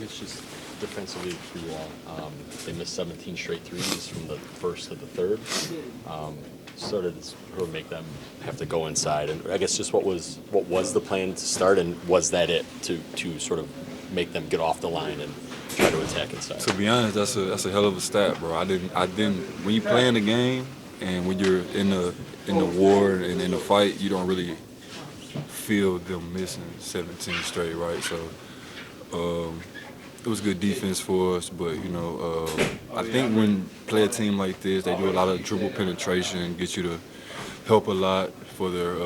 it's just defensively for you all. They missed 17 straight threes from the first to the third. Started to sort of make them have to go inside. And I guess just what was the plan to start, and was that it to sort of make them get off the line and try to attack inside? To be honest, that's a hell of a stat, bro. I didn't. When you play in the game and when you're in the war and in the fight, you don't really feel them missing 17 straight, right? So it was good defense for us, but I think when play a team like this, they do a lot of dribble penetration, get you to help a lot for their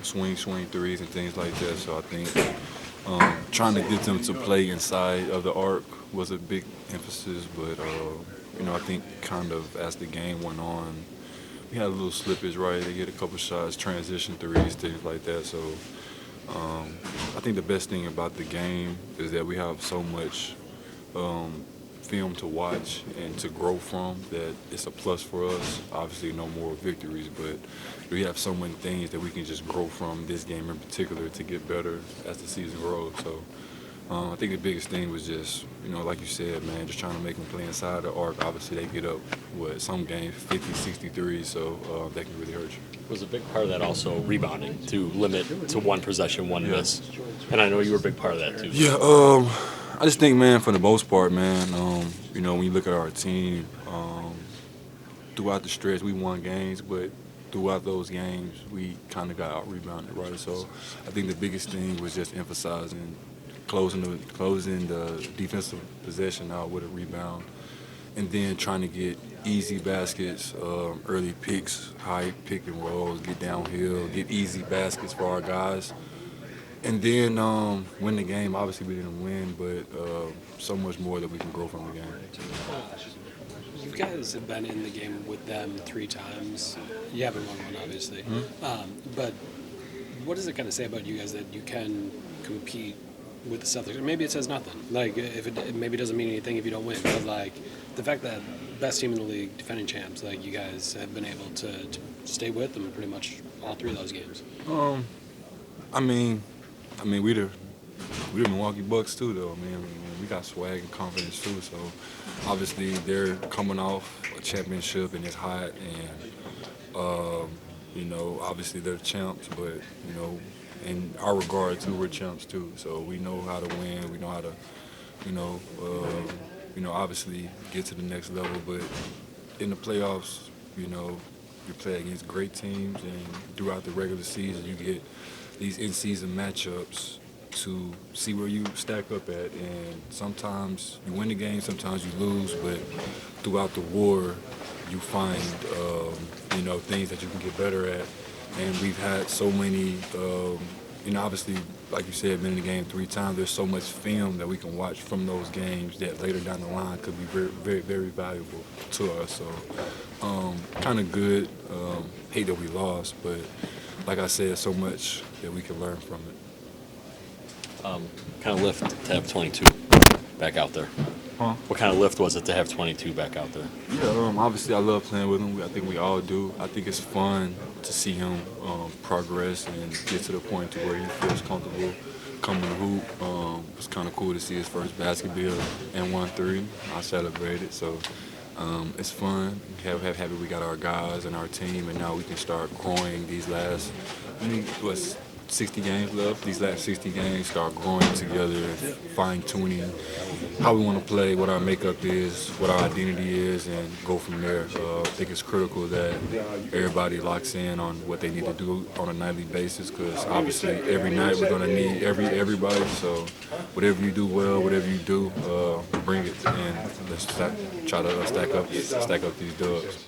swing threes and things like that. So I think trying to get them to play inside of the arc was a big emphasis, but I think kind of as the game went on, we had a little slippage, right? They get a couple shots, transition threes, things like that. So I think the best thing about the game is that we have so much film to watch and to grow from that it's a plus for us. Obviously, no more victories, but we have so many things that we can just grow from this game in particular to get better as the season grows. So I think the biggest thing was just, like you said, man, just trying to make them play inside the arc. Obviously, they get up, some games, 50, 63, so that can really hurt you. Was a big part of that also rebounding, to limit to one possession, one miss? And I know you were a big part of that too. Yeah, I just think, man, for the most part, man, when you look at our team, throughout the stretch, we won games, but throughout those games, we kind of got out-rebounded, right? So I think the biggest thing was just emphasizing closing the defensive possession out with a rebound, and then trying to get easy baskets, early picks, high pick and rolls, get downhill, get easy baskets for our guys. And then win the game. Obviously, we didn't win, but so much more that we can grow from the game. You guys have been in the game with them 3 times. You haven't won one, obviously. Mm-hmm. But what does it kind of say about you guys that you can compete with the Celtics? Maybe it says nothing. Like, if it maybe doesn't mean anything if you don't win. But, like, the fact that best team in the league, defending champs, like, you guys have been able to stay with them pretty much all 3 of those games. I mean, we the Milwaukee Bucks too, though. We got swag and confidence too. So obviously they're coming off a championship and it's hot, and obviously they're champs, but in our regard too, we're champs too. So we know how to win. We know how to, obviously get to the next level. But in the playoffs, you play against great teams, and throughout the regular season, you get these in-season matchups to see where you stack up at. And sometimes you win the game, sometimes you lose, but throughout the war, you find, things that you can get better at. And we've had so many, obviously, like you said, been in the game 3 times. There's so much film that we can watch from those games that later down the line could be very, very, very valuable to us. So kind of good. Hate that we lost, but like I said, so much that we can learn from it. Kind of lift to have 22 back out there? Huh? What kind of lift was it to have 22 back out there? Yeah, obviously I love playing with him. I think we all do. I think it's fun to see him progress and get to the point to where he feels comfortable coming to hoop. It's kind of cool to see his first basketball and 1-3. I celebrated, so it's fun. Happy we got our guys and our team, and now we can start growing these last, 60 games left. These last 60 games, start growing together, fine-tuning how we want to play, what our makeup is, what our identity is, and go from there. I think it's critical that everybody locks in on what they need to do on a nightly basis, because obviously every night we're going to need everybody. So whatever you do well, whatever you do, bring it, and let's try to stack up these dubs.